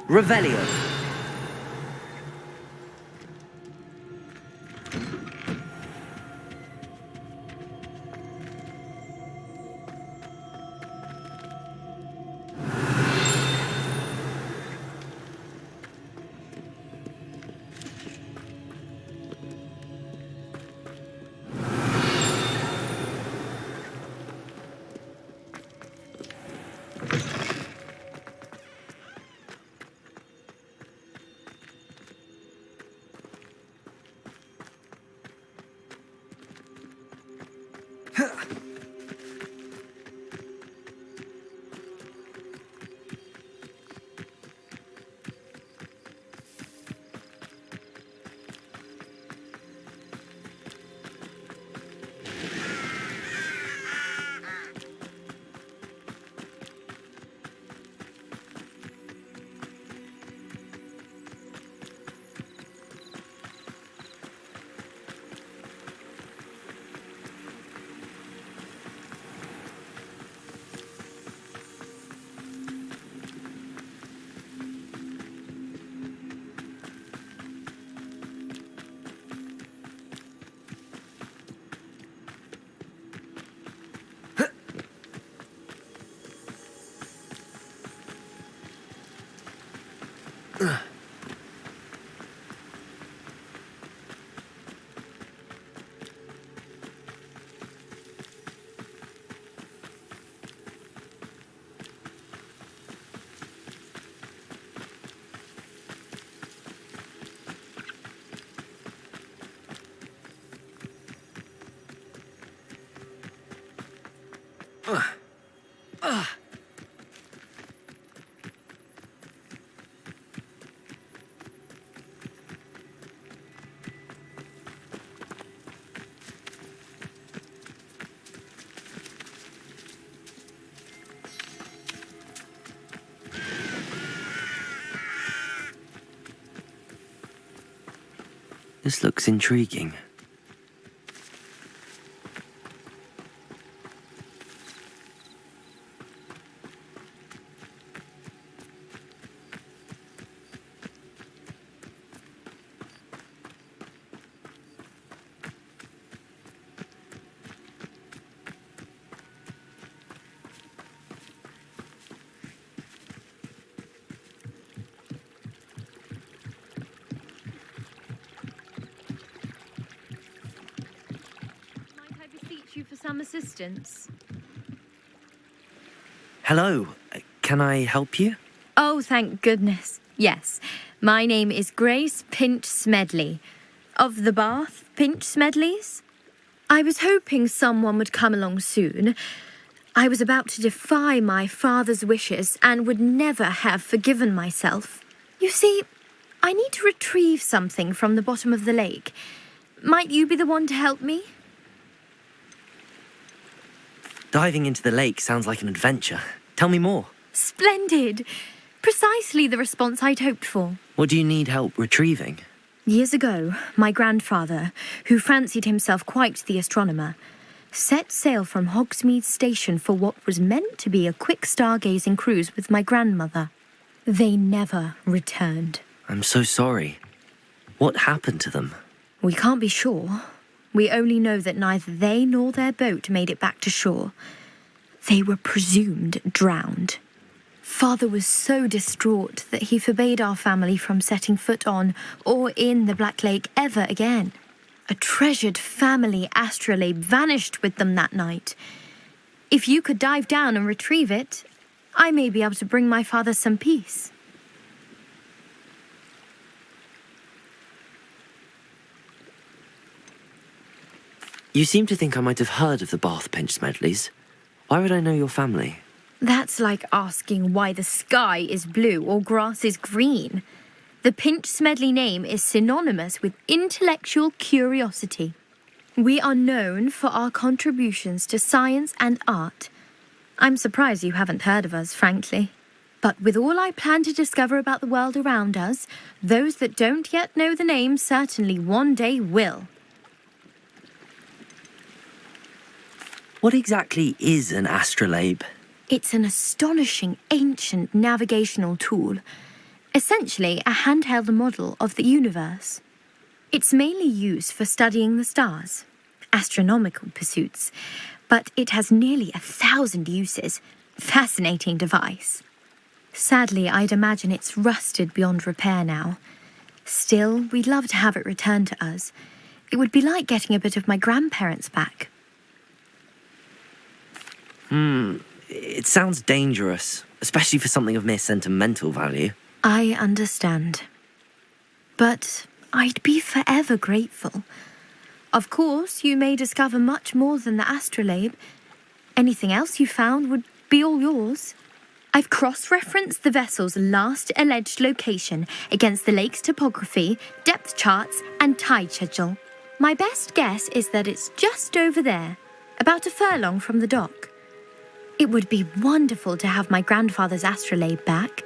Revelio. This looks intriguing. You for some assistance? Hello, can I help you? Oh, thank goodness. Yes, my name is Grace Pinch Smedley, of the Bath Pinch Smedleys. I was hoping someone would come along soon. I was about to defy my father's wishes and would never have forgiven myself. You see, I need to retrieve something from the bottom of the lake. Might you be the one to help me? Diving into the lake sounds like an adventure. Tell me more. Splendid! Precisely the response I'd hoped for. What do you need help retrieving? Years ago, my grandfather, who fancied himself quite the astronomer, set sail from Hogsmeade Station for what was meant to be a quick stargazing cruise with my grandmother. They never returned. I'm so sorry. What happened to them? We can't be sure. We only know that neither they nor their boat made it back to shore. They were presumed drowned. Father was so distraught that he forbade our family from setting foot on or in the Black Lake ever again. A treasured family astrolabe vanished with them that night. If you could dive down and retrieve it, I may be able to bring my father some peace. You seem to think I might have heard of the Bath Pinch Smedleys. Why would I know your family? That's like asking why the sky is blue or grass is green. The Pinch Smedley name is synonymous with intellectual curiosity. We are known for our contributions to science and art. I'm surprised you haven't heard of us, frankly. But with all I plan to discover about the world around us, those that don't yet know the name certainly one day will. What exactly is an astrolabe? It's an astonishing ancient navigational tool. Essentially, a handheld model of the universe. It's mainly used for studying the stars, astronomical pursuits, but it has nearly 1,000 uses. Fascinating device. Sadly, I'd imagine it's rusted beyond repair now. Still, we'd love to have it returned to us. It would be like getting a bit of my grandparents back. It sounds dangerous, especially for something of mere sentimental value. I understand. But I'd be forever grateful. Of course, you may discover much more than the astrolabe. Anything else you found would be all yours. I've cross-referenced the vessel's last alleged location against the lake's topography, depth charts, and tide schedule. My best guess is that it's just over there, about a furlong from the dock. It would be wonderful to have my grandfather's astrolabe back.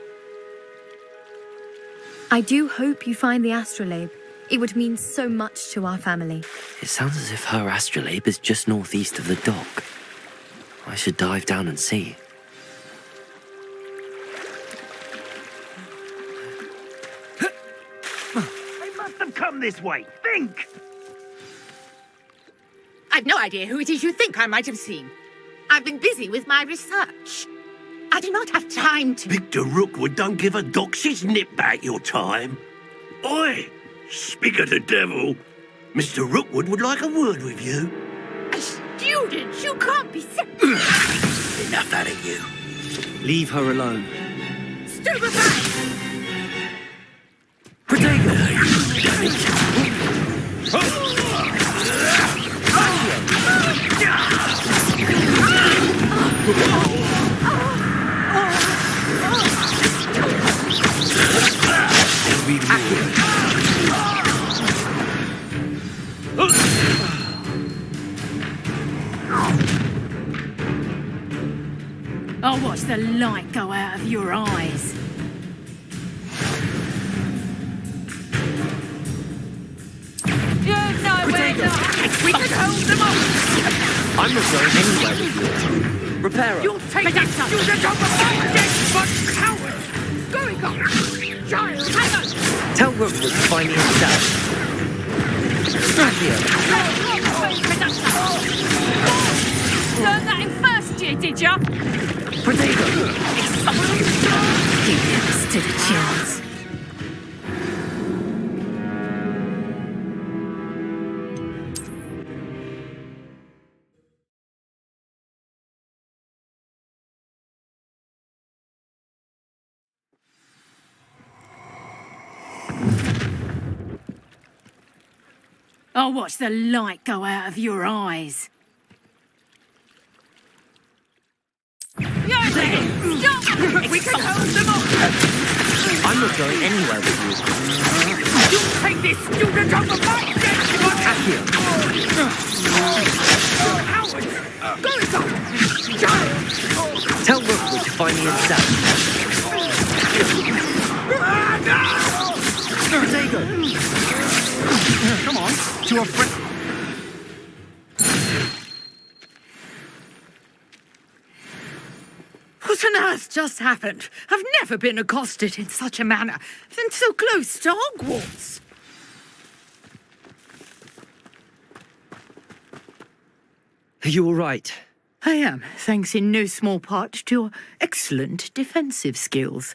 I do hope you find the astrolabe. It would mean so much to our family. It sounds as if her astrolabe is just northeast of the dock. I should dive down and see. They must have come this way. Think! I've no idea who it is you think I might have seen. I've been busy with my research. I do not have time to... Victor Rookwood don't give a doxy's nip back your time. Oi! Speak of the devil. Mr. Rookwood would like a word with you. A student? You can't be so... Enough out of you. Leave her alone. Stupefy! I'll watch the light go out of your eyes. You know we're not. We can hold them off. I'm not going anywhere with you. Repairer. You'll take that student over my dead but coward. Going on. Giles, hang on. Tell Rookwood to find me himself. Learned that in first year, did ya? Protego! He never stood a chance. I'll watch the light go out of your eyes. You're there! Stop! We can hold them off! I'm not going anywhere with you. You take this student over my dead body! Accio! Howard! Going on! Giles! Tell Rookwood to find me himself. Protego! Come on, to a friend. What on earth just happened? I've never been accosted in such a manner, and so close to Hogwarts. Are you all right? I am, thanks in no small part to your excellent defensive skills.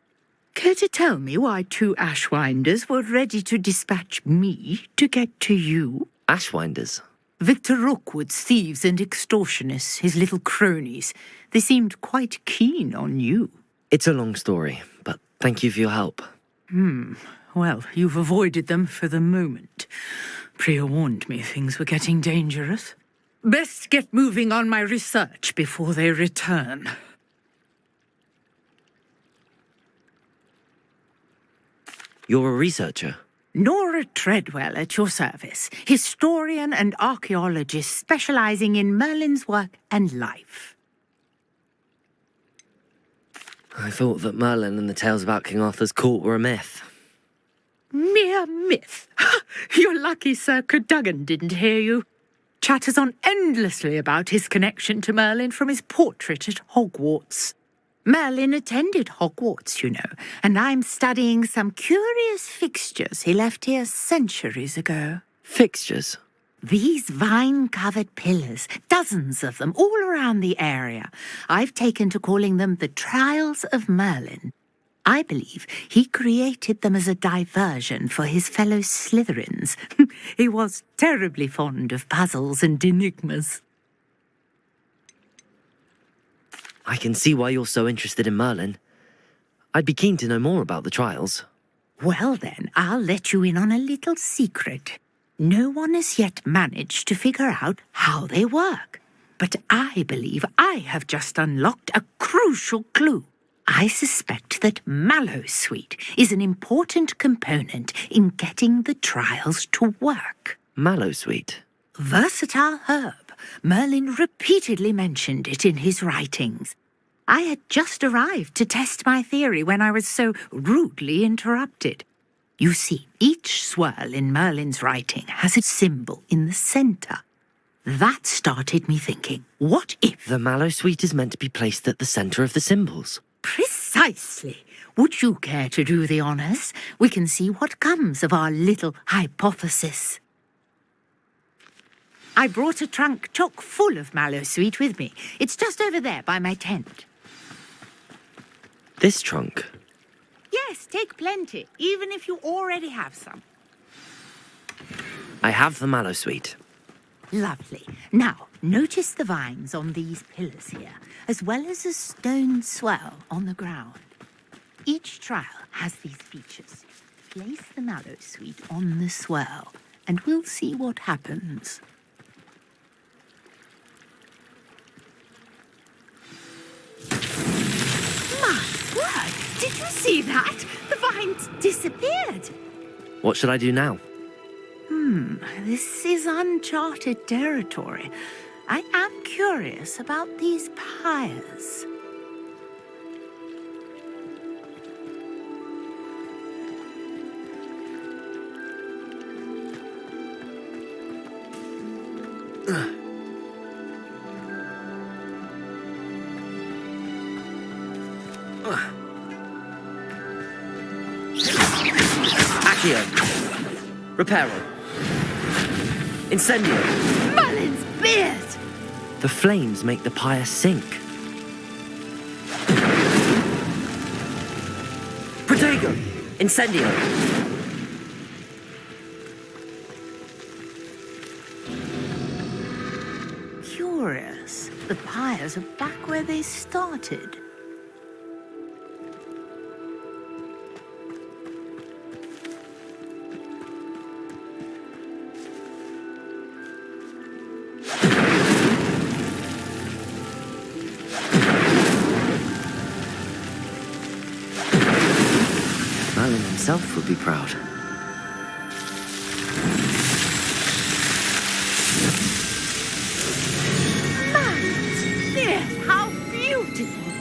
Care to tell me why two Ashwinders were ready to dispatch me to get to you? Ashwinders? Victor Rookwood's thieves and extortionists, his little cronies. They seemed quite keen on you. It's a long story, but thank you for your help. Well, you've avoided them for the moment. Priya warned me things were getting dangerous. Best get moving on my research before they return. You're a researcher? Nora Treadwell at your service, historian and archaeologist specializing in Merlin's work and life. I thought that Merlin and the tales about King Arthur's court were a myth. Mere myth. You're lucky Sir Cadogan didn't hear you. Chatters on endlessly about his connection to Merlin from his portrait at Hogwarts. Merlin attended Hogwarts, you know, and I'm studying some curious fixtures he left here centuries ago. Fixtures? These vine-covered pillars, dozens of them, all around the area. I've taken to calling them the Trials of Merlin. I believe he created them as a diversion for his fellow Slytherins. He was terribly fond of puzzles and enigmas. I can see why you're so interested in Merlin. I'd be keen to know more about the trials. Well then, I'll let you in on a little secret. No one has yet managed to figure out how they work. But I believe I have just unlocked a crucial clue. I suspect that Mallowsweet is an important component in getting the trials to work. Mallowsweet? Versatile herb. Merlin repeatedly mentioned it in his writings. I had just arrived to test my theory when I was so rudely interrupted. You see, each swirl in Merlin's writing has a symbol in the centre. That started me thinking, what if... The Mallowsweet is meant to be placed at the centre of the symbols. Precisely. Would you care to do the honours? We can see what comes of our little hypothesis. I brought a trunk chock full of Mallowsweet with me. It's just over there by my tent. This trunk? Yes, take plenty, even if you already have some. I have the Mallowsweet. Lovely. Now, notice the vines on these pillars here, as well as a stone swell on the ground. Each trial has these features. Place the Mallowsweet on the swell, and we'll see what happens. My word! Did you see that? The vines disappeared. What should I do now? This is uncharted territory. I am curious about these pyres. Accio. Reparo. Incendio. Merlin's beard! The flames make the pyre sink. Protego. Incendio. Curious. The pyres are back where they started. Merlin himself would be proud. Yes, how beautiful!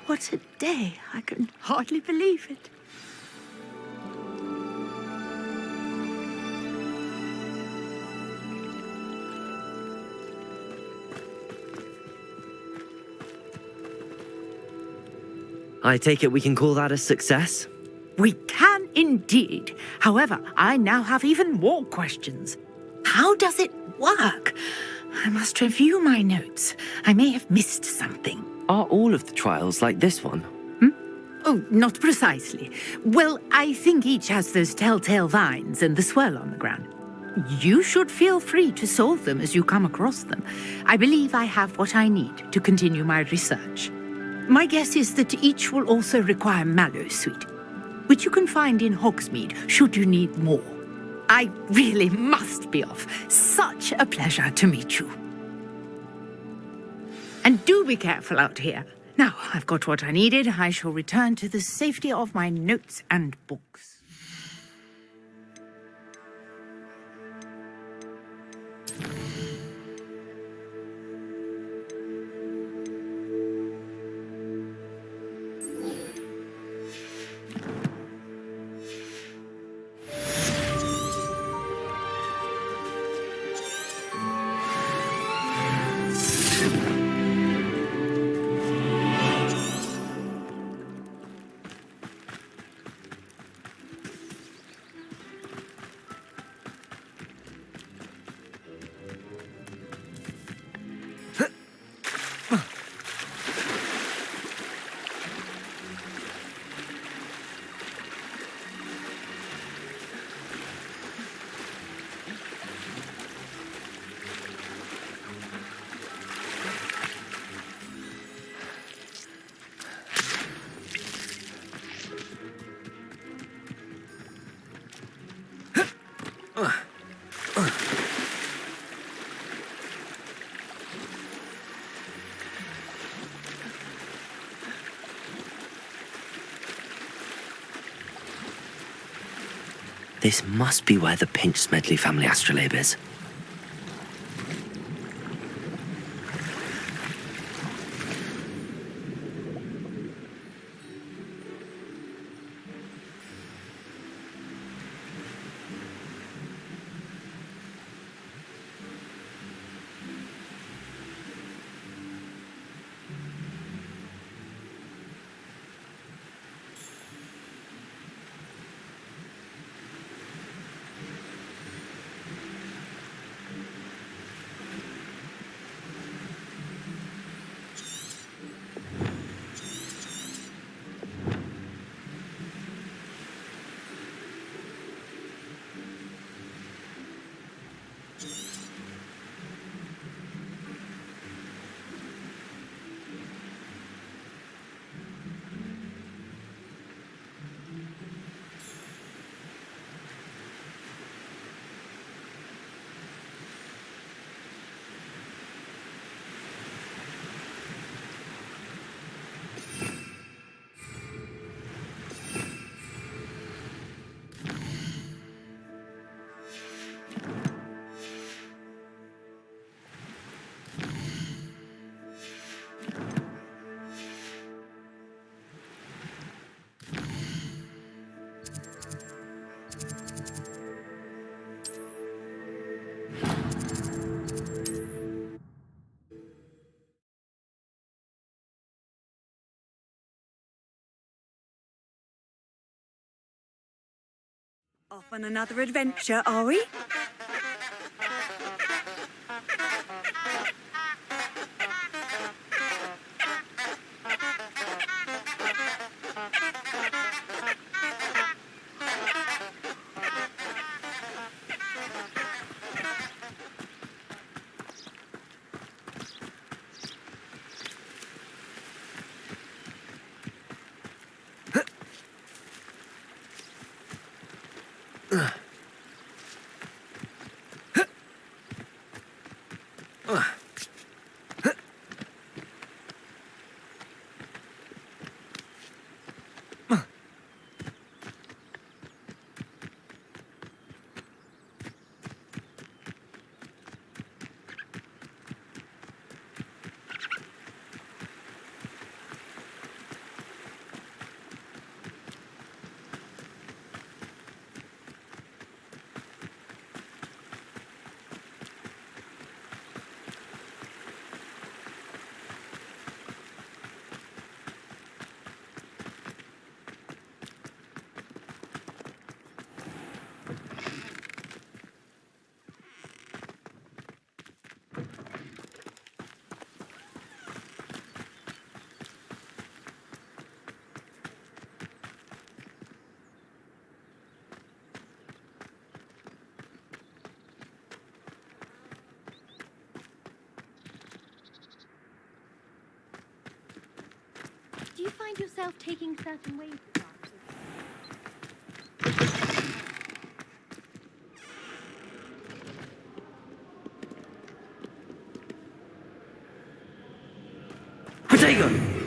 What a day! I can hardly believe it. I take it we can call that a success? We can indeed. However, I now have even more questions. How does it work? I must review my notes. I may have missed something. Are all of the trials like this one? Oh, not precisely. Well, I think each has those telltale vines and the swirl on the ground. You should feel free to solve them as you come across them. I believe I have what I need to continue my research. My guess is that each will also require Mallowsweet, which you can find in Hogsmeade should you need more. I really must be off. Such a pleasure to meet you. And do be careful out here. Now, I've got what I needed. I shall return to the safety of my notes and books. This must be where the Pinch Smedley family astrolabe is. Off on another adventure, are we? Do you find yourself taking certain ways? Protego!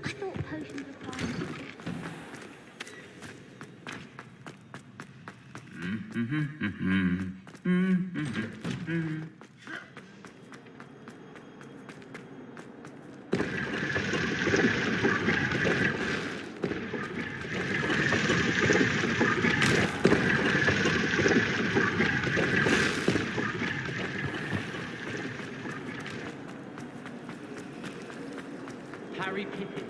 I thought potions were fine. Harry Pippin.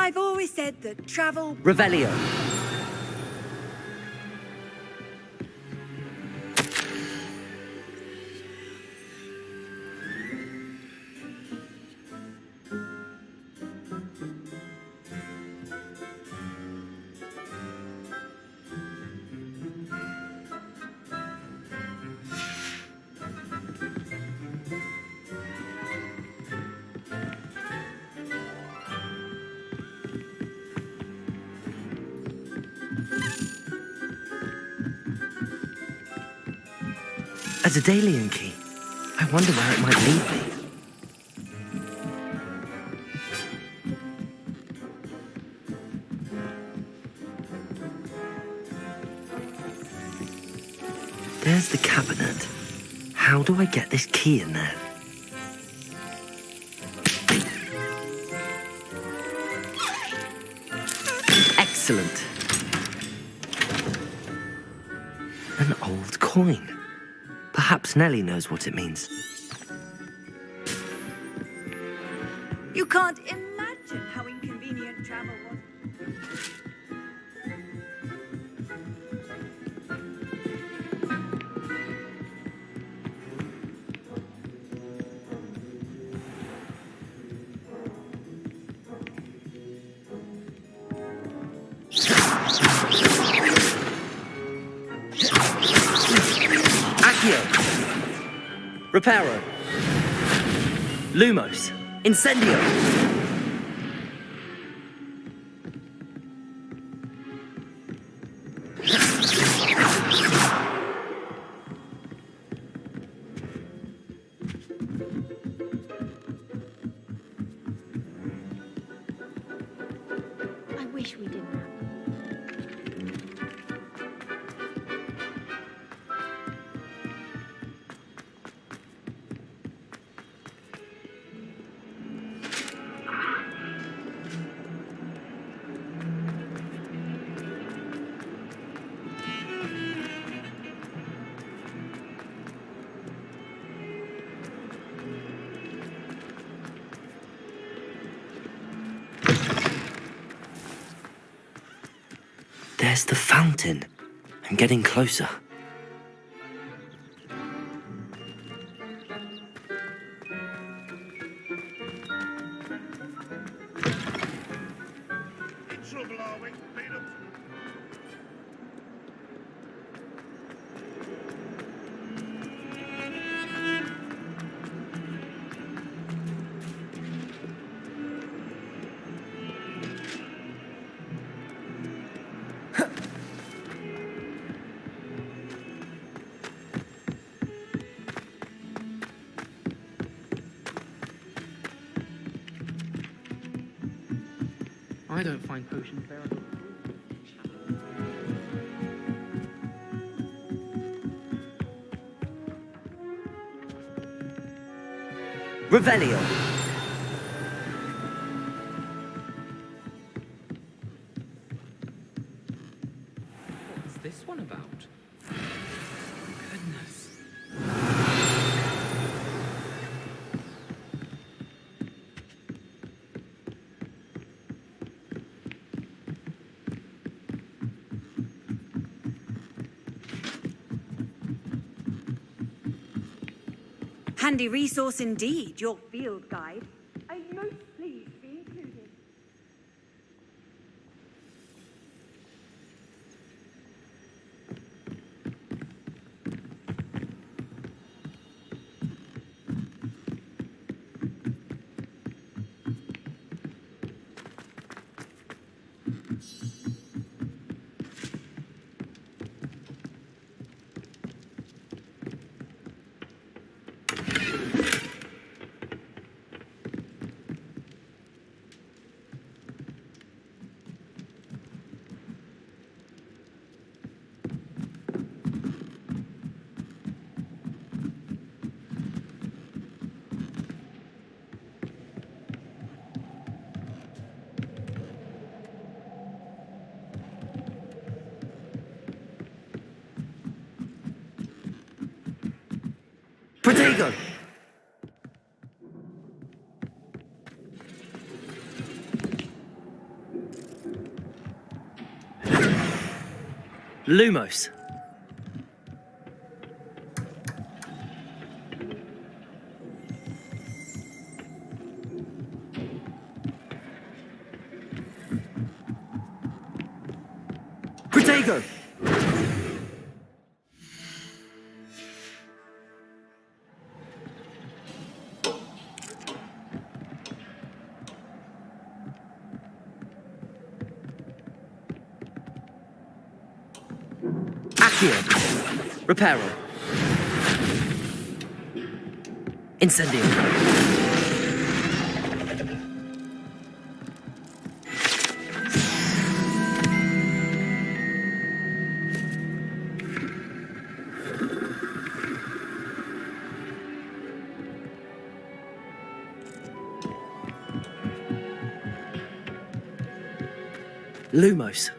I've always said that travel... Revelio. A Daedalian key. I wonder where it might lead me. There's the cabinet. How do I get this key in there? Excellent. An old coin. Perhaps Nellie knows what it means. You can't imagine how inconvenient travel was. Accio! Reparo! Lumos! Incendio! I wish we didn't have. There's the fountain. I'm getting closer. In trouble, are we? Lead 'em. I don't find potions very... Revelio! What's this one about? Goodness. Handy resource indeed, your field guide. I'm most pleased to be included. Protego! Lumos. Protego! Accio. Reparo. Incendio. Lumos.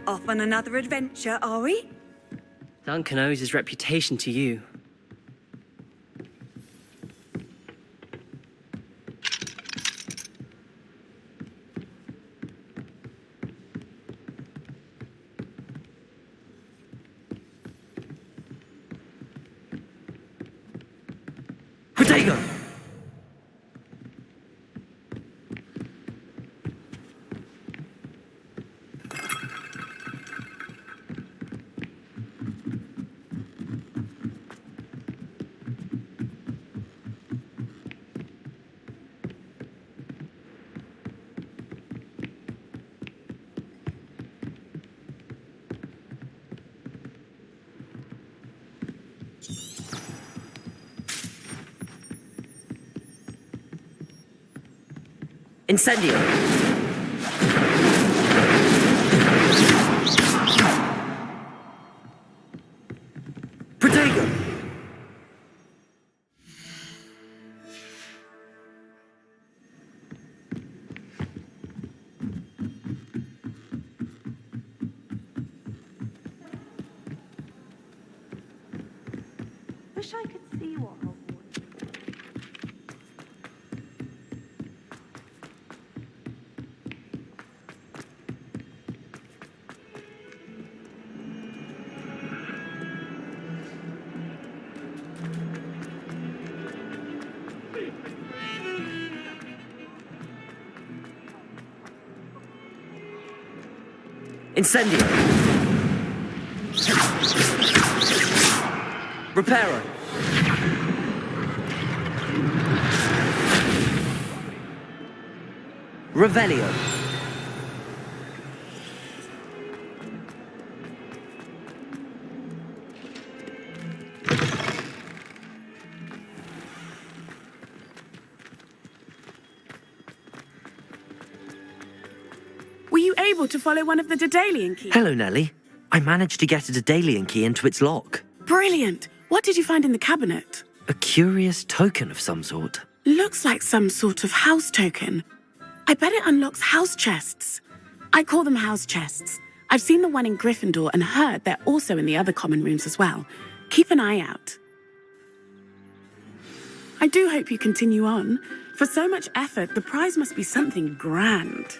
Off on another adventure, are we? Duncan owes his reputation to you. Protego! Incendio! Protego! Wish I could see what Hogwarts. Incendio! Reparo! Revelio! Were you able to follow one of the Daedalian keys? Hello, Nellie. I managed to get a Daedalian key into its lock. Brilliant! What did you find in the cabinet? A curious token of some sort. Looks like some sort of house token. I bet it unlocks house chests. I call them house chests. I've seen the one in Gryffindor and heard they're also in the other common rooms as well. Keep an eye out. I do hope you continue on. For so much effort, the prize must be something grand.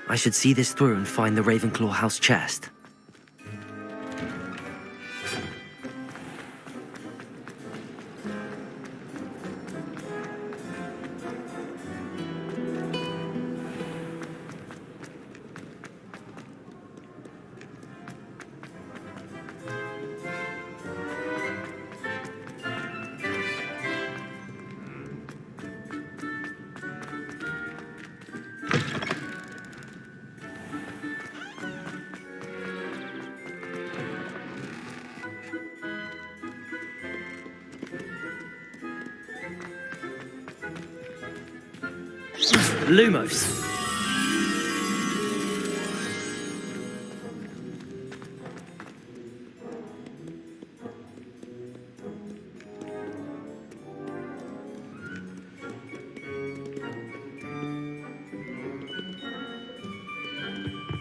I should see this through and find the Ravenclaw house chest. Lumos.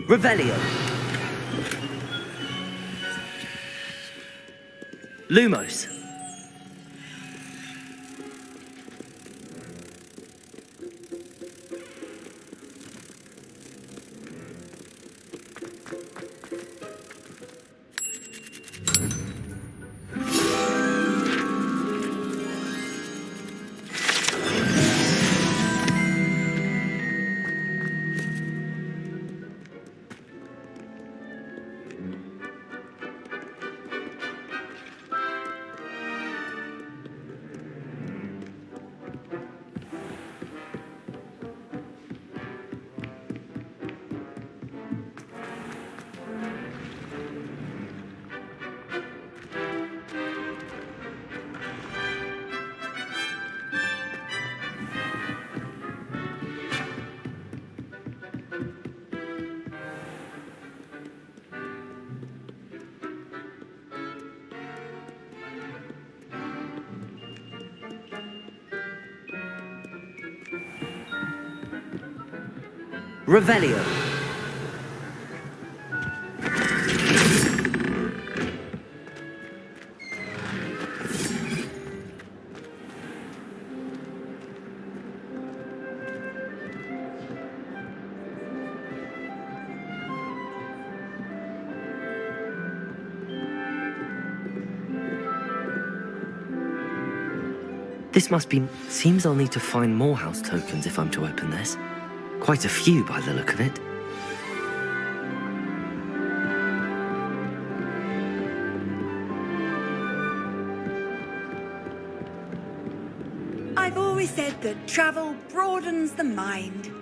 Revelio. Lumos. Revelio. This must be... Seems I'll need to find more house tokens if I'm to open this. Quite a few by the look of it. I've always said that travel broadens the mind.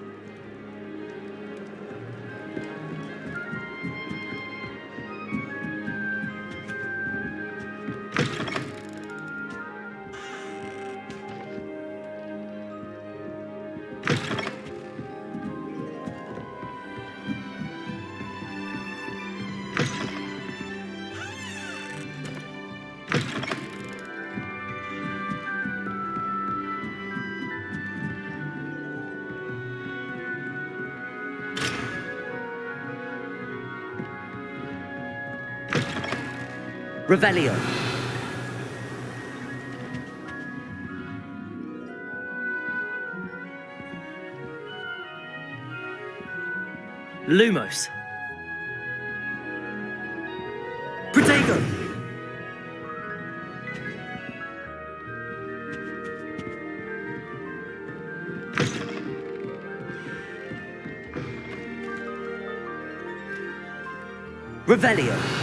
Revelio. Lumos. Protego. Revelio.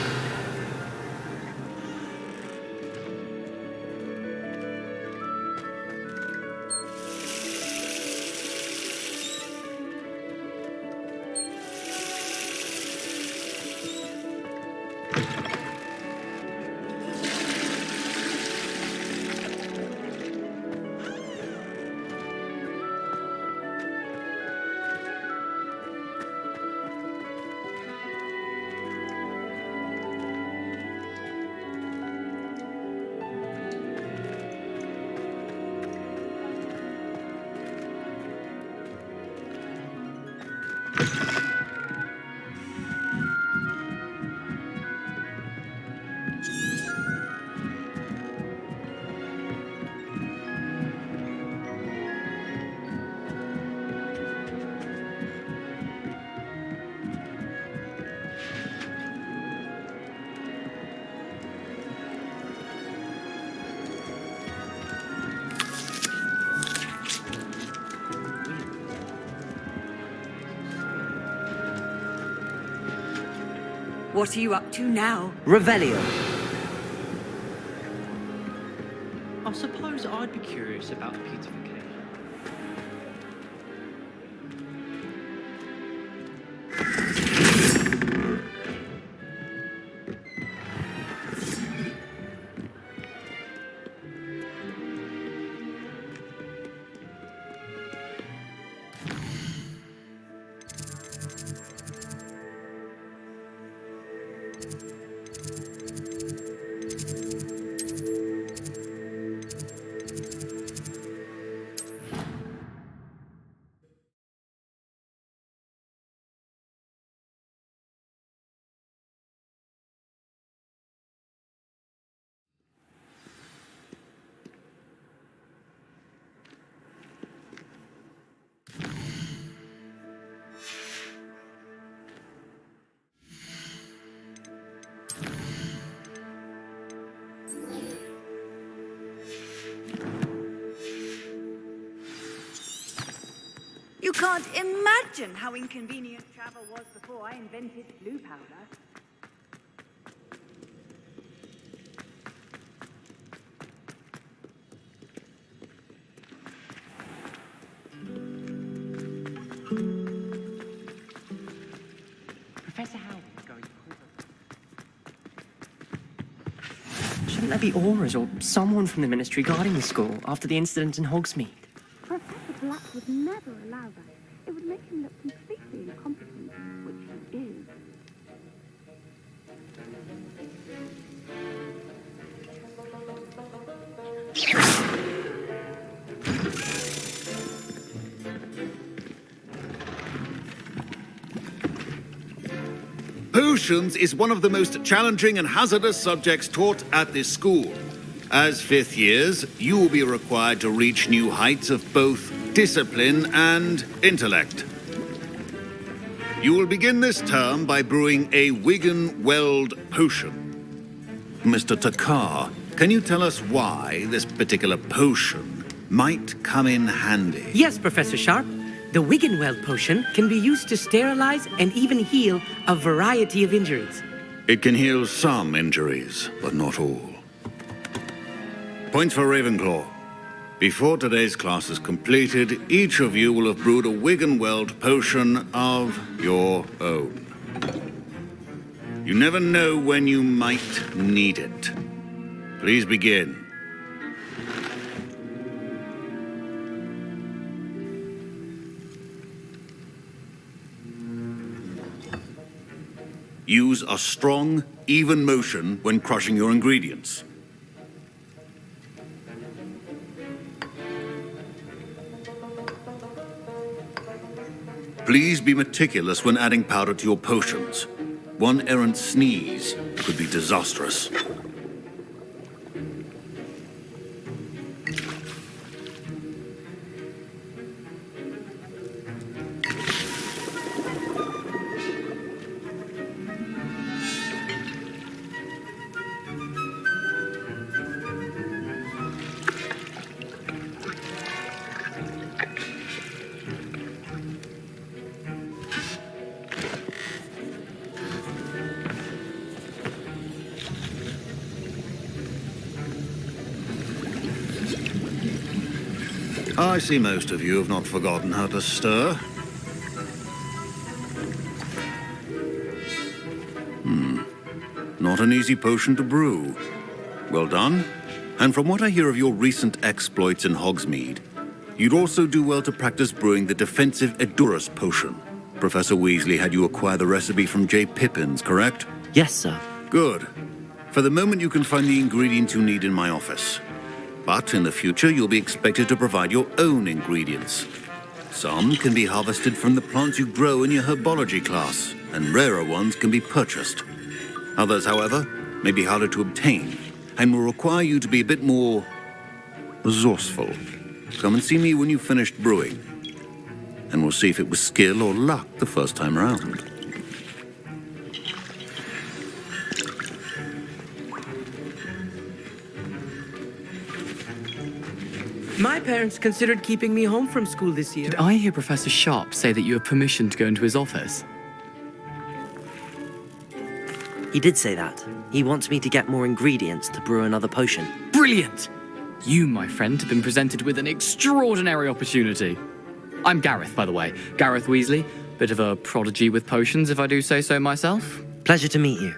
What are you up to now? Revelio. I suppose I'd be curious about the beautification. You can't imagine how inconvenient travel was before I invented blue powder. Professor Howard is going to prison. Shouldn't there be auras or someone from the Ministry guarding the school after the incident in Hogsmeade? Professor Black would never allow that. It would make him look completely incompetent, which he is. Potions is one of the most challenging and hazardous subjects taught at this school. As fifth years, you will be required to reach new heights of both discipline and intellect. You will begin this term by brewing a Wigan-Weld potion. Mr. Takar, can you tell us why this particular potion might come in handy? Yes, Professor Sharp. The Wiggenweld potion can be used to sterilize and even heal a variety of injuries. It can heal some injuries, but not all. Points for Ravenclaw. Before today's class is completed, each of you will have brewed a Wiggenweld potion of your own. You never know when you might need it. Please begin. Use a strong, even motion when crushing your ingredients. Please be meticulous when adding powder to your potions. One errant sneeze could be disastrous. I see most of you have not forgotten how to stir. Not an easy potion to brew. Well done. And from what I hear of your recent exploits in Hogsmeade, you'd also do well to practice brewing the defensive Edurus potion. Professor Weasley had you acquire the recipe from J. Pippins, correct? Yes, sir. Good. For the moment, you can find the ingredients you need in my office. But in the future, you'll be expected to provide your own ingredients. Some can be harvested from the plants you grow in your herbology class, and rarer ones can be purchased. Others, however, may be harder to obtain, and will require you to be a bit more resourceful. Come and see me when you've finished brewing, and we'll see if it was skill or luck the first time around. My parents considered keeping me home from school this year. Did I hear Professor Sharp say that you have permission to go into his office? He did say that. He wants me to get more ingredients to brew another potion. Brilliant! You, my friend, have been presented with an extraordinary opportunity. I'm Gareth, by the way. Gareth Weasley. Bit of a prodigy with potions, if I do say so myself. Pleasure to meet you.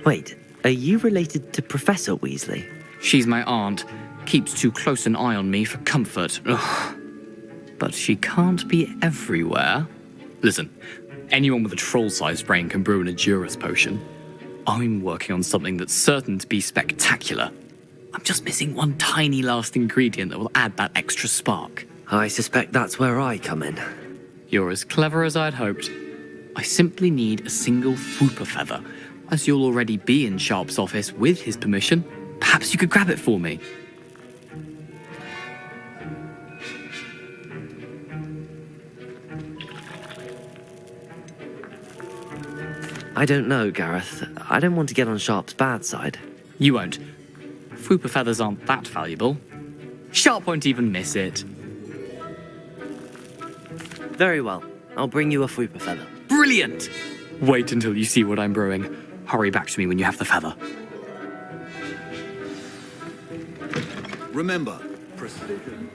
Wait, are you related to Professor Weasley? She's my aunt. Keeps too close an eye on me for comfort. Ugh. But she can't be everywhere. Listen, anyone with a troll-sized brain can brew an Edurus potion. I'm working on something that's certain to be spectacular. I'm just missing one tiny last ingredient that will add that extra spark. I suspect that's where I come in. You're as clever as I'd hoped. I simply need a single Whooper feather. As you'll already be in Sharp's office with his permission, perhaps you could grab it for me. I don't know, Gareth. I don't want to get on Sharp's bad side. You won't. Whooper feathers aren't that valuable. Sharp won't even miss it. Very well. I'll bring you a Fupa feather. Brilliant! Wait until you see what I'm brewing. Hurry back to me when you have the feather. Remember, precision.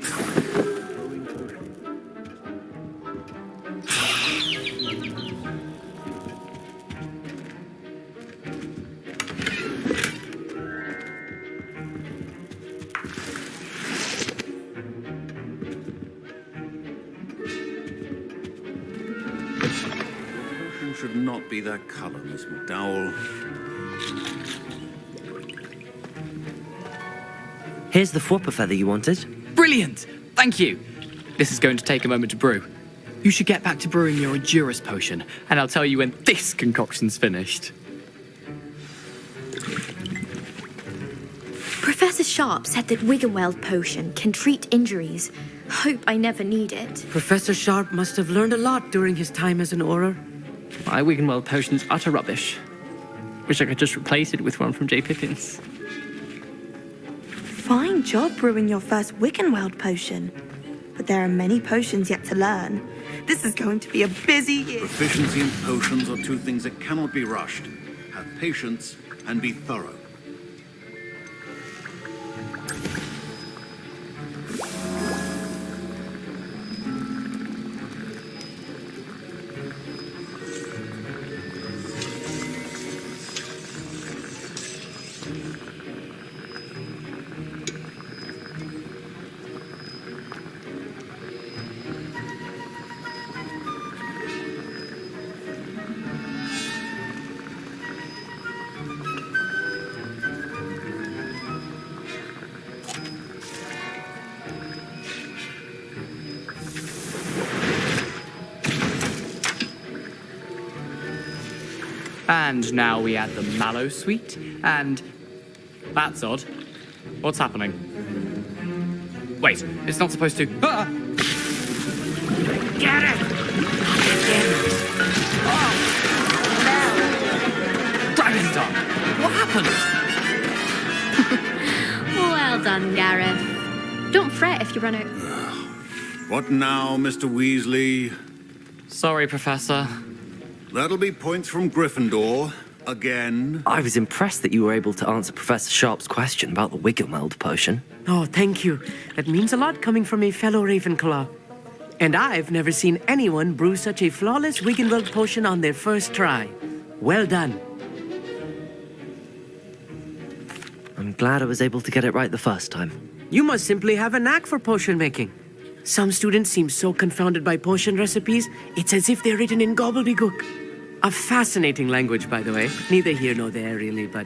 Should not be that color, Miss McDowell. Here's the Fupa feather you wanted. Brilliant! Thank you! This is going to take a moment to brew. You should get back to brewing your Endurus potion, and I'll tell you when this concoction's finished. Professor Sharp said that Wiggenweld potion can treat injuries. Hope I never need it. Professor Sharp must have learned a lot during his time as an Auror. My Wiggenweld potion's utter rubbish. Wish I could just replace it with one from J. Pippin's. Fine job brewing your first Wiggenweld potion. But there are many potions yet to learn. This is going to be a busy year. Proficiency in potions are two things that cannot be rushed. Have patience and be thorough. And now we add the mallow sweet, and... That's odd. What's happening? Wait, it's not supposed to... Ah! Get it! Oh! Dragon's Tongue! What happened? Well done, Gareth. Don't fret if you run out. What now, Mr. Weasley? Sorry, Professor. That'll be points from Gryffindor. Again. I was impressed that you were able to answer Professor Sharp's question about the Wiggenweld potion. Oh, thank you. That means a lot coming from a fellow Ravenclaw. And I've never seen anyone brew such a flawless Wiggenweld potion on their first try. Well done. I'm glad I was able to get it right the first time. You must simply have a knack for potion making. Some students seem so confounded by potion recipes, it's as if they're written in gobbledygook. A fascinating language, by the way. Neither here nor there, really, but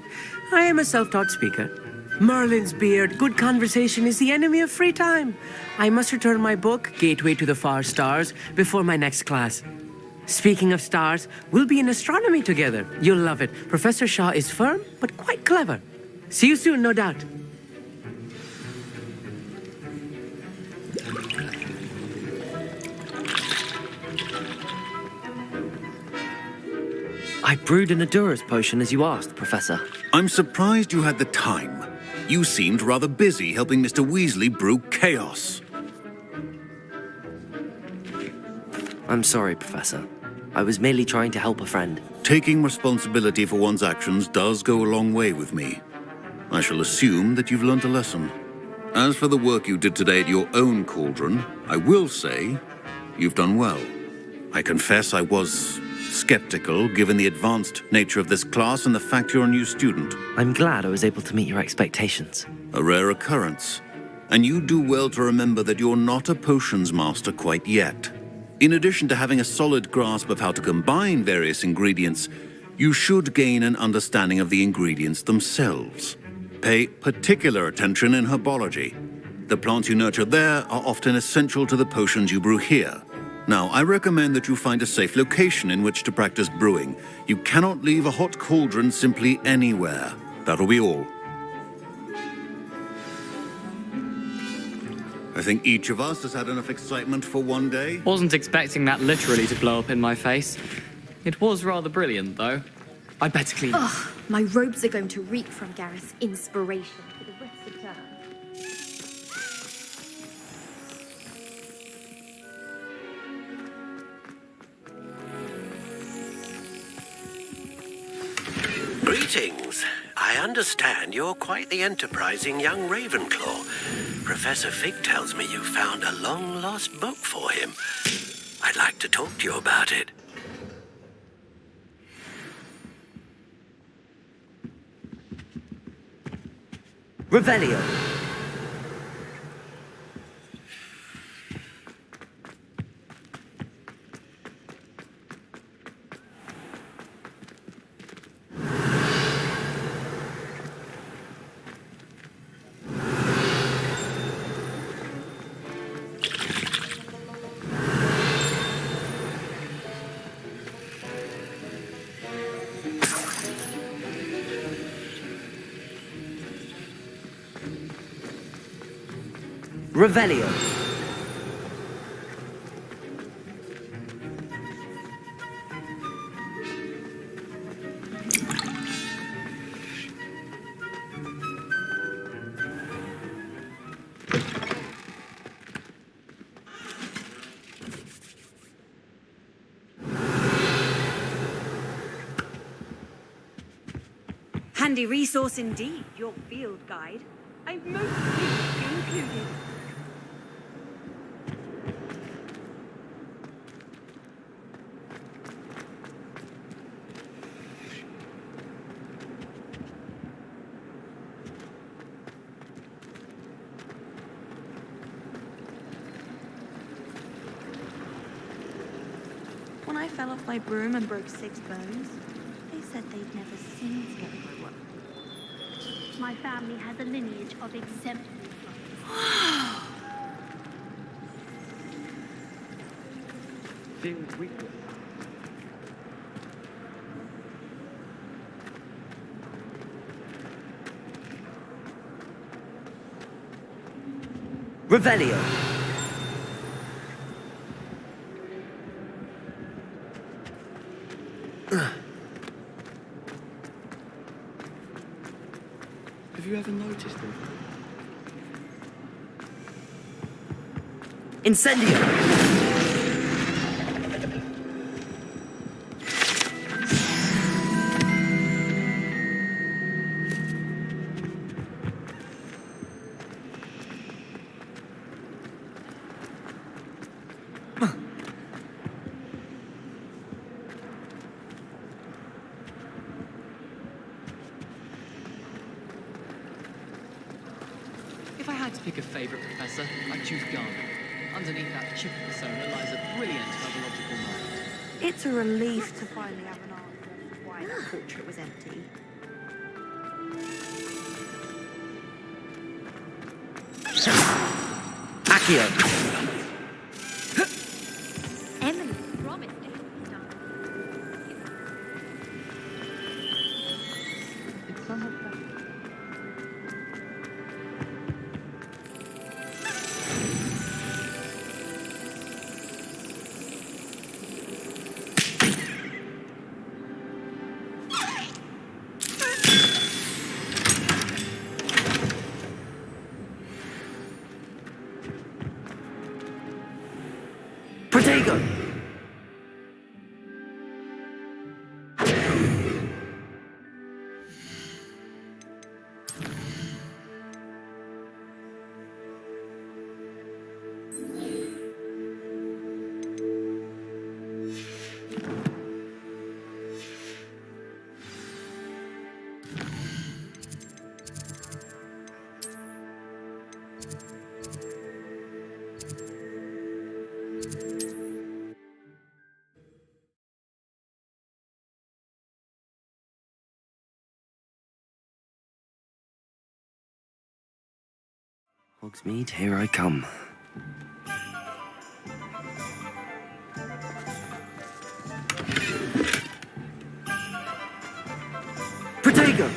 I am a self-taught speaker. Merlin's beard, good conversation is the enemy of free time. I must return my book, Gateway to the Far Stars, before my next class. Speaking of stars, we'll be in astronomy together. You'll love it. Professor Shaw is firm, but quite clever. See you soon, no doubt. I brewed an Endurus potion as you asked, Professor. I'm surprised you had the time. You seemed rather busy helping Mr. Weasley brew chaos. I'm sorry, Professor. I was merely trying to help a friend. Taking responsibility for one's actions does go a long way with me. I shall assume that you've learnt a lesson. As for the work you did today at your own cauldron, I will say you've done well. I confess I was skeptical, given the advanced nature of this class and the fact you're a new student. I'm glad I was able to meet your expectations. A rare occurrence. And you do well to remember that you're not a potions master quite yet. In addition to having a solid grasp of how to combine various ingredients, you should gain an understanding of the ingredients themselves. Pay particular attention in herbology. The plants you nurture there are often essential to the potions you brew here. Now, I recommend that you find a safe location in which to practice brewing. You cannot leave a hot cauldron simply anywhere. That'll be all. I think each of us has had enough excitement for one day. Wasn't expecting that literally to blow up in my face. It was rather brilliant, though. I'd better clean. Ugh, my robes are going to reek from Gareth's inspiration for the rest of the term. understand you're quite the enterprising young Ravenclaw. Professor Fig tells me you found a long-lost book for him. I'd like to talk to you about it. Revelio. Revelio. Handy resource indeed, your field guide. I'm most pleased to be included. When I fell off my broom and broke 6 bones, they said they'd never seen me again if I worked. My family has a lineage of exemplary Feels weakness. Revelio. Have you ever noticed them? Incendio. If I had to pick a favourite professor, I'd choose Garner. Underneath that chip persona lies a brilliant methodological mind. It's a relief to finally have an answer as to why that portrait was empty. Accio. Emily promised to help me start. It's somewhat better. Protego. Hogsmeade, here I come. Protego.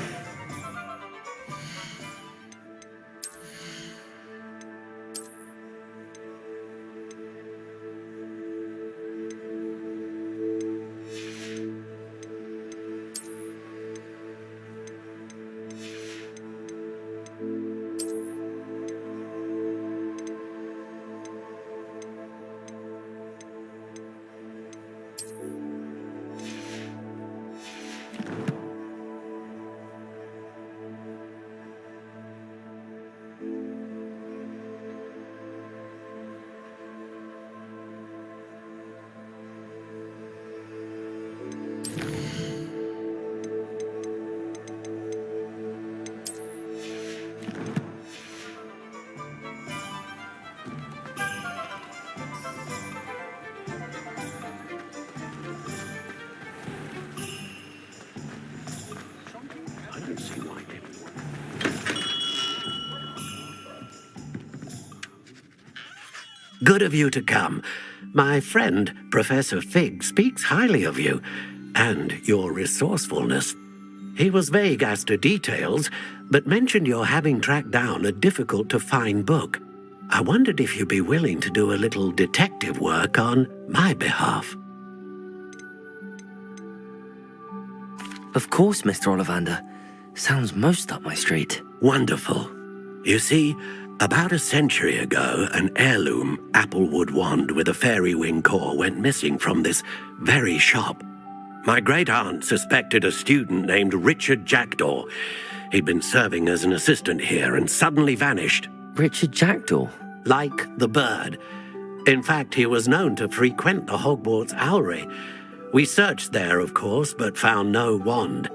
Good of you to come. My friend, Professor Fig, speaks highly of you and your resourcefulness. He was vague as to details, but mentioned your having tracked down a difficult-to-find book. I wondered if you'd be willing to do a little detective work on my behalf. Of course, Mr. Ollivander. Sounds most up my street. Wonderful. You see, about a century ago, an heirloom applewood wand with a fairy wing core went missing from this very shop. My great-aunt suspected a student named Richard Jackdaw. He'd been serving as an assistant here and suddenly vanished. Richard Jackdaw? Like the bird. In fact, he was known to frequent the Hogwarts Owlery. We searched there, of course, but found no wand.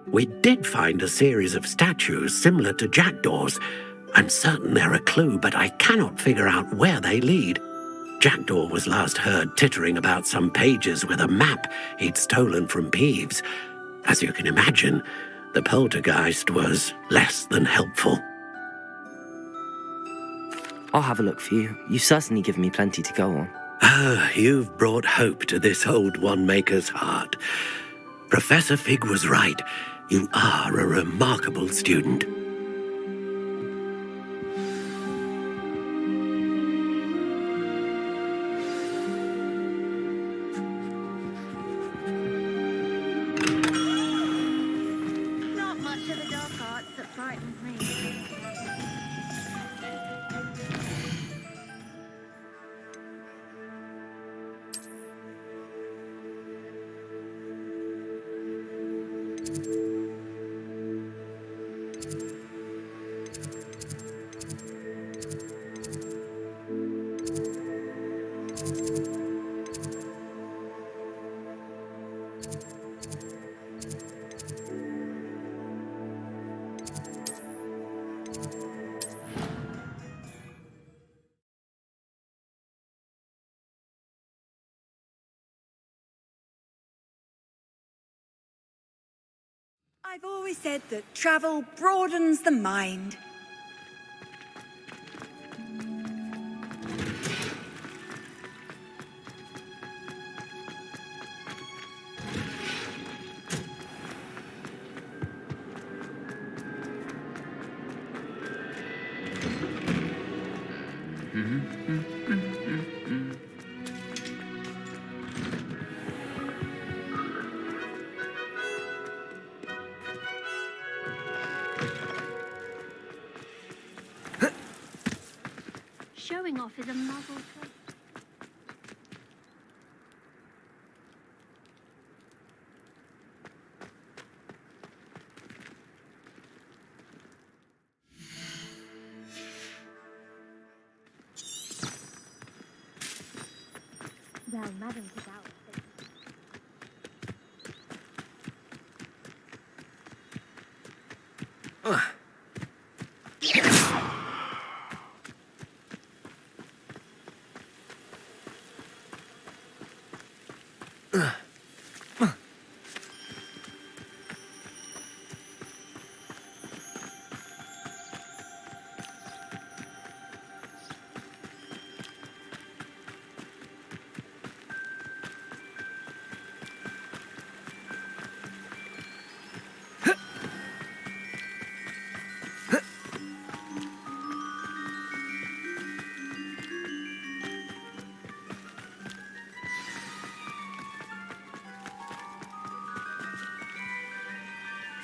We did find a series of statues similar to Jackdaw's. I'm certain they're a clue, but I cannot figure out where they lead. Jackdaw was last heard tittering about some pages with a map he'd stolen from Peeves. As you can imagine, the poltergeist was less than helpful. I'll have a look for you. You've certainly given me plenty to go on. Ah, you've brought hope to this old one-maker's heart. Professor Fig was right. You are a remarkable student. Not much of the dark arts that frightens me. I've always said that travel broadens the mind. Showing off is a muzzle trait. Well, madam took out.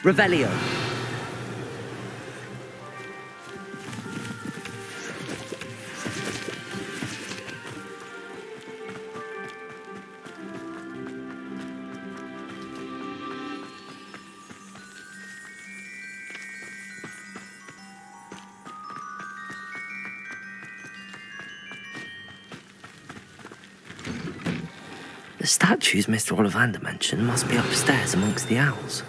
Revelio. The statues Mr. Ollivander mentioned must be upstairs amongst the owls.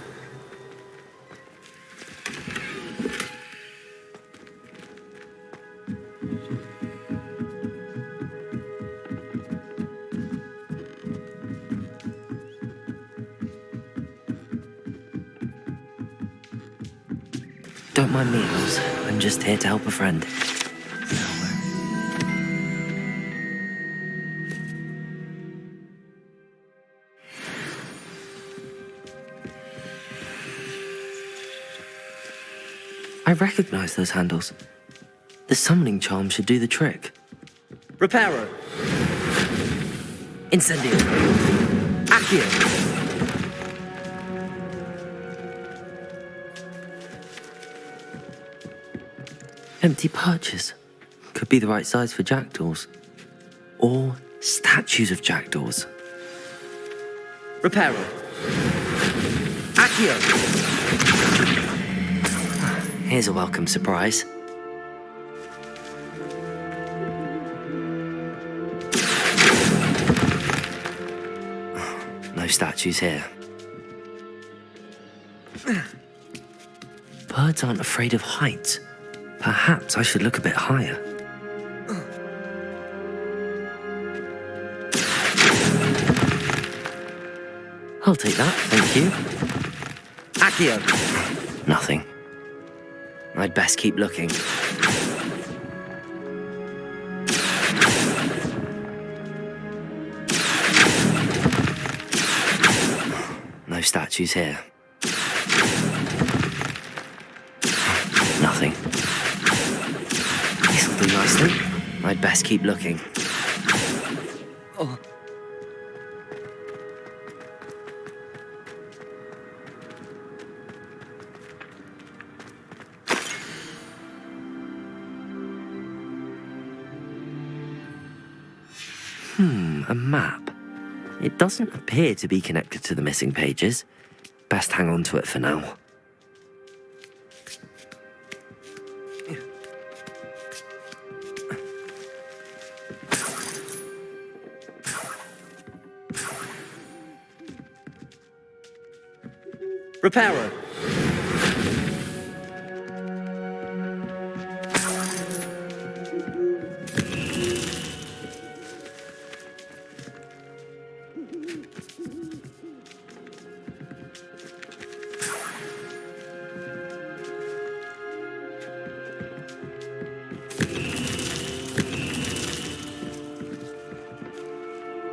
Don't mind me, Owls. I'm just here to help a friend. I recognize those handles. The summoning charm should do the trick. Reparo. Incendio. Accio. Empty perches. Could be the right size for jackdaws. Or statues of jackdaws. Reparo. Accio. Here's a welcome surprise. No statues here. Birds aren't afraid of heights. Perhaps I should look a bit higher. I'll take that, thank you. Accio. Nothing. I'd best keep looking. No statues here. Nothing. This'll do nicely. I'd best keep looking. Oh. A map. It doesn't appear to be connected to the missing pages. Best hang on to it for now. Reparo.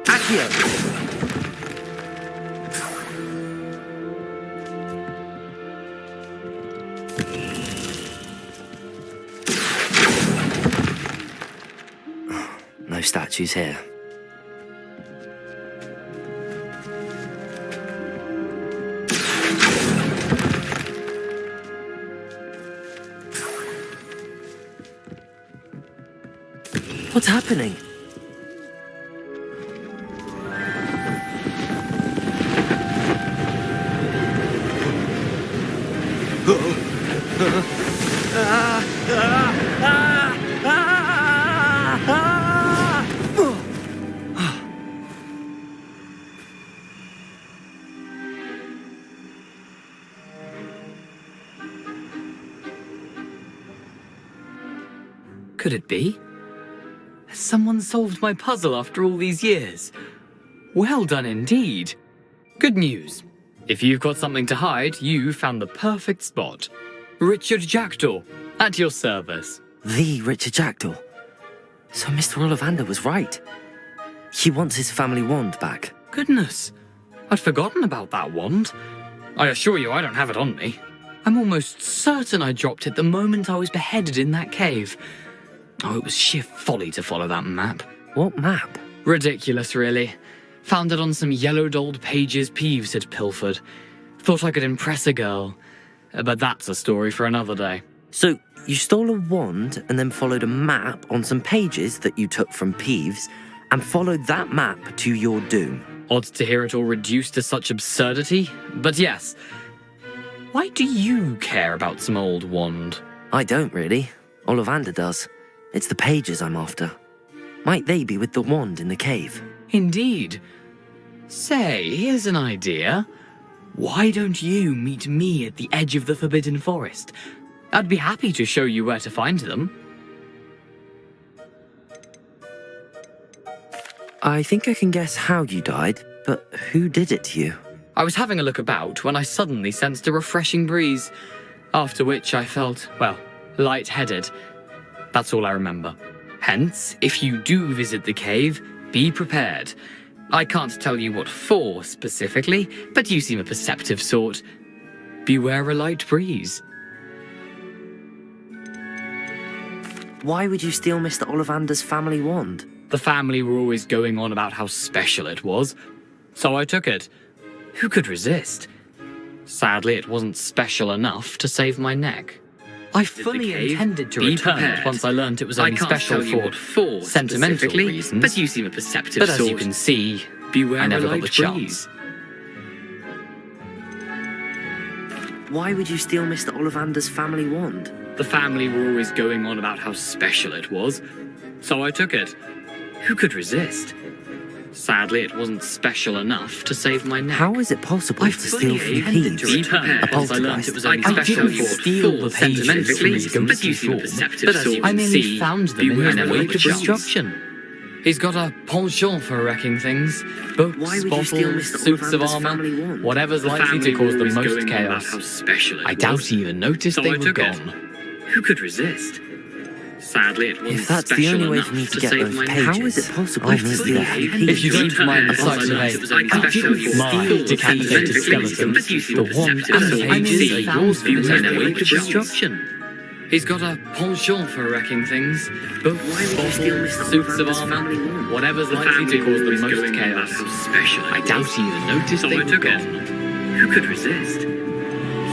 Accio. No statues here. What's happening? Could it be? Has someone solved my puzzle after all these years? Well done indeed. Good news. If you've got something to hide, you found the perfect spot. Richard Jackdaw, at your service. The Richard Jackdaw. So Mr. Ollivander was right. He wants his family wand back. Goodness, I'd forgotten about that wand. I assure you I don't have it on me. I'm almost certain I dropped it the moment I was beheaded in that cave. Oh, it was sheer folly to follow that map. What map? Ridiculous, really. Found it on some yellowed old pages Peeves had pilfered. Thought I could impress a girl. But that's a story for another day. So, you stole a wand and then followed a map on some pages that you took from Peeves and followed that map to your doom. Odd to hear it all reduced to such absurdity, but yes. Why do you care about some old wand? I don't really. Ollivander does. It's the pages I'm after. Might they be with the wand in the cave? Indeed. Say, here's an idea. Why don't you meet me at the edge of the Forbidden Forest? I'd be happy to show you where to find them. I think I can guess how you died, but who did it to you? I was having a look about when I suddenly sensed a refreshing breeze, after which I felt, well, lightheaded. That's all I remember. Hence, if you do visit the cave, be prepared. I can't tell you what for specifically, but you seem a perceptive sort. Beware a light breeze. Why would you steal Mr. Ollivander's family wand? The family were always going on about how special it was, so I took it. Who could resist? Sadly, it wasn't special enough to save my neck. I fully intended to return it once I learned it was only special for sentimental reasons. But you seem a perceptive But as sort. you can see, Beware I never a got the light chance. Why would you steal Mr. Ollivander's family wand? The family were always going on about how special it was, so I took it. Who could resist? Sadly, it wasn't special enough to save my neck. How is it possible to steal from intended to Peeves? return A it once I learned it was only poltergeist? special didn't for steal the sentimental pages reasons. but you seem a perceptive But as sort. you can merely see, found them in beware his a wake light of destruction. He's got a penchant for wrecking things. Books, Why would you steal bottles, Mr. suits of Ollivander's armor, family wand? whatever's The likely to family cause the always most going on about chaos. how special it I was. doubt he even noticed So they I were took it. gone. Who could resist? Sadly, it wasn't If that's the special only way enough for me to to get save those my pages, neck. how is it possible I to steal fully pages? If you don't mind the sight of it was only special for my decapitated skeleton, but you seem the a wand perceptive and the sort. pages See, are yours for beware the a wake light of destruction. He's got a penchant for wrecking things. Books, bottles, suits of armor, whatever's likely to cause the most chaos. I doubt he even noticed So they I were took it. gone. Who could resist?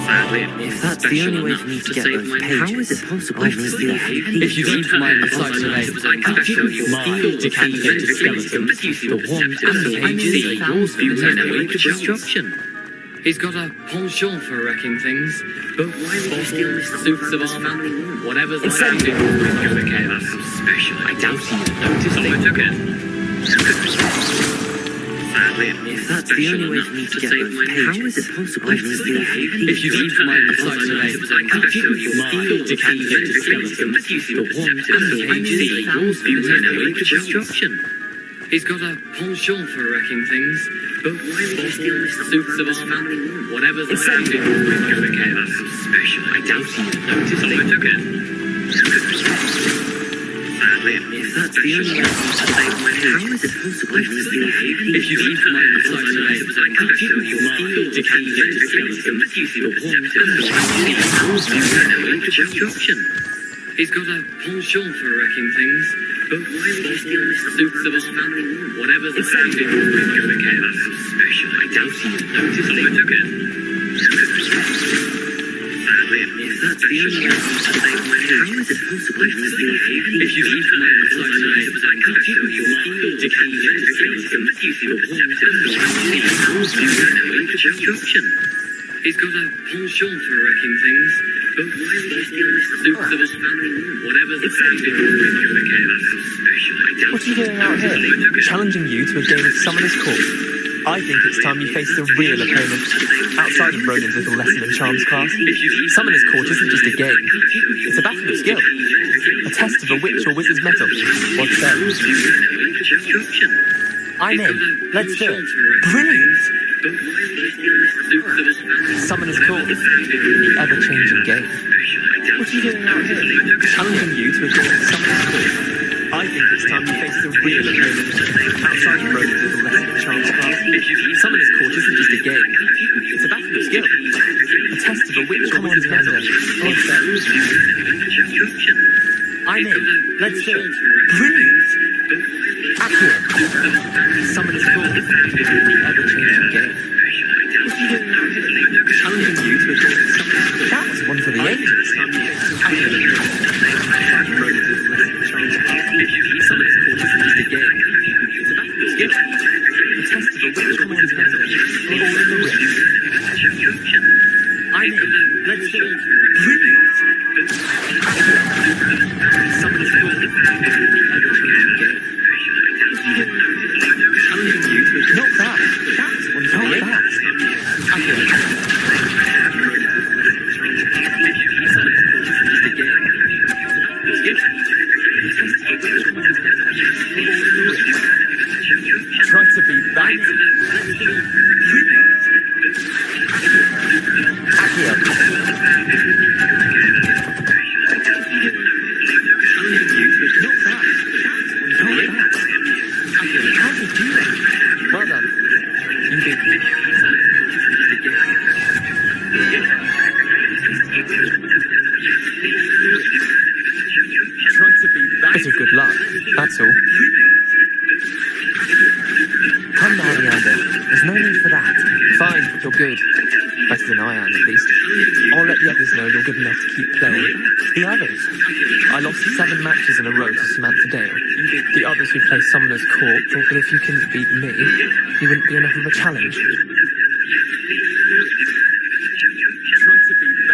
Sadly, it If wasn't that's the special only way enough for me to to get save those my pages, neck. how is it possible I to steal fully pages? If you don't mind the sight of it was only special for my decapitated skeleton, but you seem the a wand perceptive and the sort. pages See, are yours for beware a the light wake of destruction. He's got a penchant for wrecking things. Books, bottles, suits of armor, whatever's likely to cause the chaos. I doubt he even noticed So they I were took it. gone. Sadly, it If wasn't that's the special only way enough for me to to get save those my pages, neck. how is it possible to steal pages? If you don't mind the sight of it was only special for my decapitated skeleton, but you seem a the wand perceptive and the sort. pages See, are yours for beware a the light wake of destruction. He's got a penchant for wrecking things. Books, bottles, suits of armor, whatever's likely to cause the chaos. I doubt he even noticed So they I were took it. gone. Sadly, it If wasn't that's the special only way enough for me to to save my get those neck. pages, how is it possible to steal pages? If you don't mind the sight of It was only special for my decapitated skeleton, but you seem a the wand perceptive and the sort. pages are yours for the wake of Destruction. He's got a penchant for wrecking things. Books, bottles, suits of armor, whatever's likely to cause the chaos. I doubt he even noticed So they I were took it. Sadly, it If wasn't that's the only way special enough to save my how neck. is it possible to steal pages? If you don't mind the sight of It was only special for my decapitated skeleton, but you seem a perceptive sort. destruction. He's got a penchant for wrecking things. Books, suits of armor, whatever's likely to cause the chaos. What are you doing out here? Challenging you to a game of Summoner's Court. I think it's time you face the real opponent. Outside of Ronan's little lesson in charms class, Summoner's Court isn't just a game. It's a battle of skill. A test of a witch or wizard's mettle. What's that? I'm in. Let's do it. Brilliant! Summoner's Court. The ever-changing game. What are you doing out here? Challenging you to a game of Summoner's Court. I think it's time you face the real opponent. Outside of Ronan's little lesson in charms class, Summoner's Court isn't just a game. It's a battle of skill. A test of a witch or wizard's mettle. What's that? I'm in. Let's do it. Brilliant! Accurate. Summoner's Court. The ever-changing game. What are you doing out here? Challenging you to a game of Summoner's Court. That was one for the ages. Accurate. Summoner's Court isn't just a game. It's a battle of skill. A test of a witch or wizard's mettle. All in the ring. I'm in. Let's do it. Brilliant! Summoner's Court. The ever-changing game. Challenging you to a not bad. That was one for the bad. Accurate. Summoner's Court isn't just a game. It's a battle of skill. Try to beat that. Accio. Not bad. That's not bad. Accio, how did you do that? Well done. You beat me. Try to no need for that. Fine, you're good. Better than I am, at least. I'll let the others know you're good enough to keep playing. The others? I lost 7 matches in a row to Samantha Dale. The others who play Summoner's Court thought that if you couldn't beat me, you wouldn't be enough of a challenge.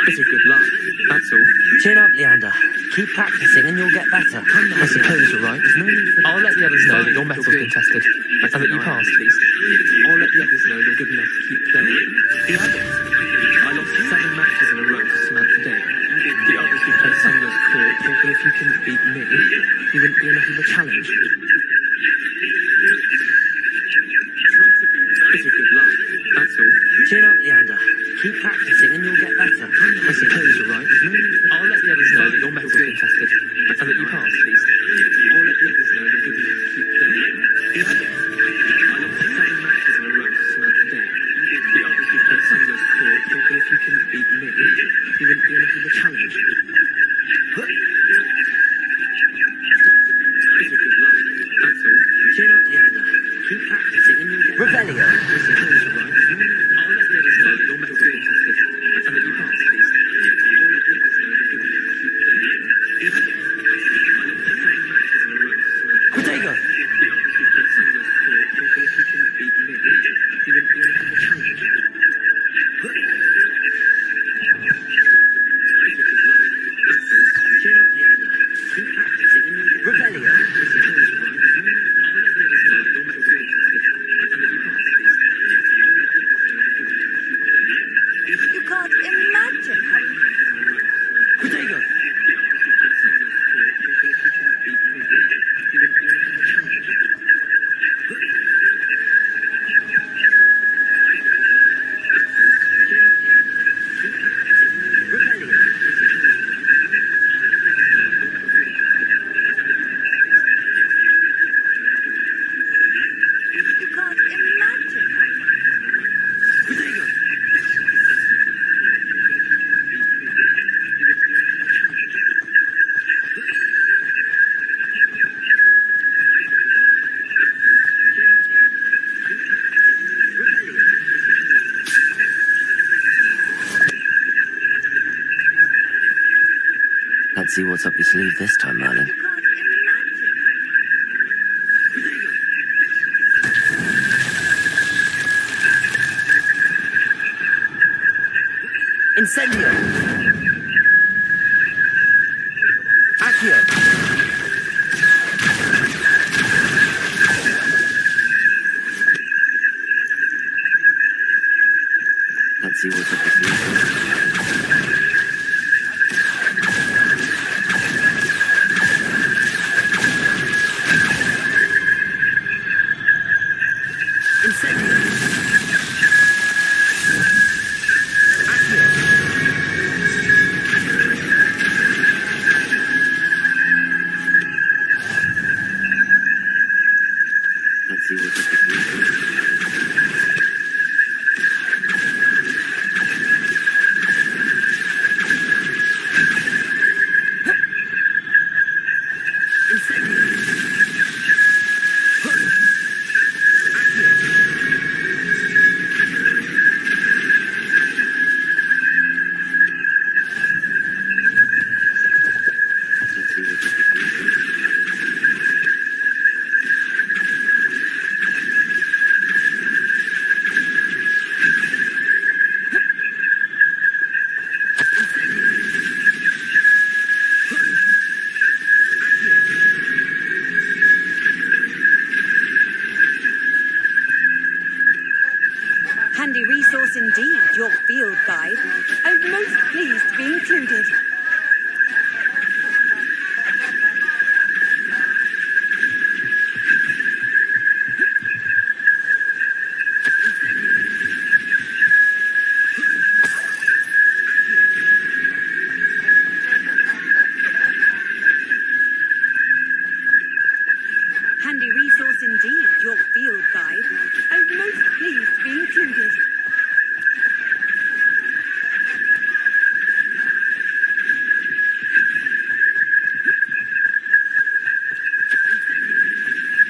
Bit of good luck, that's all. Chin up, Leander. Keep practicing and you'll get better. I suppose you're right. There's no need for that. I'll let the others know that your metal's been tested, and that you passed, at least. I'll let the others know you're good enough to keep playing. The others? I lost 7 matches in a row to Samantha Dale. The others who play Summoner's Court thought that if you couldn't beat me, you wouldn't be enough of a challenge. Bit of good luck, that's all. Chin up, Leander. Keep practicing and you'll get better. I suppose you're right. I'll let the others know that your metal's been tested, and that you passed, at least. I'll let the others know you're good enough to keep playing. The others? I lost 7 matches in a row to Samantha Dale. The others who play Summoner's Court thought that if you couldn't beat me, you wouldn't be enough of a challenge. Bit of good luck, that's all. Chin up, Leander. Keep practicing and you'll get Revelio. I suppose you're right. I'll let the others know that your metal's been tested, and that you passed, at least. I'll let the others know you're good enough to keep playing. The others? I lost 7 matches in a row to Samantha. Protego. The others who play Summoner's Court thought that if you couldn't beat me, you wouldn't be enough of a challenge. Chin up, Leander. Keep practicing and you'll get better. Revelio. I suppose you're right. I'll let the others know that your metal's been tested, and that you passed, at least. I'll let the others know you're good enough to keep playing. You can't imagine how Protego. The others who play Summoner's Court thought that if you couldn't beat me, you wouldn't be enough of a challenge. you can't imagine how Let's see what's up your sleeve this time, Merlin. Incendio. Accio. Let's see what's up your sleeve. Incendio. Accio. Let's see what's up your sleeve. Let's see what's up your sleeve. Handy resource indeed, your field guide. I'm most pleased to be included. Handy resource indeed, your field guide. I'm most pleased to be included.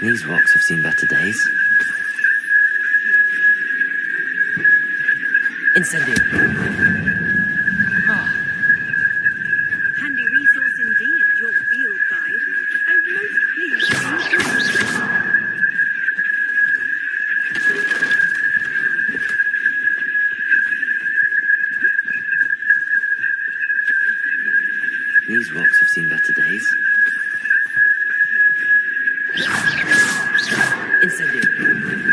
These rocks have seen better days. Incendio. Handy resource indeed, your field guide. I'm most pleased to These rocks have seen better days. Incendio.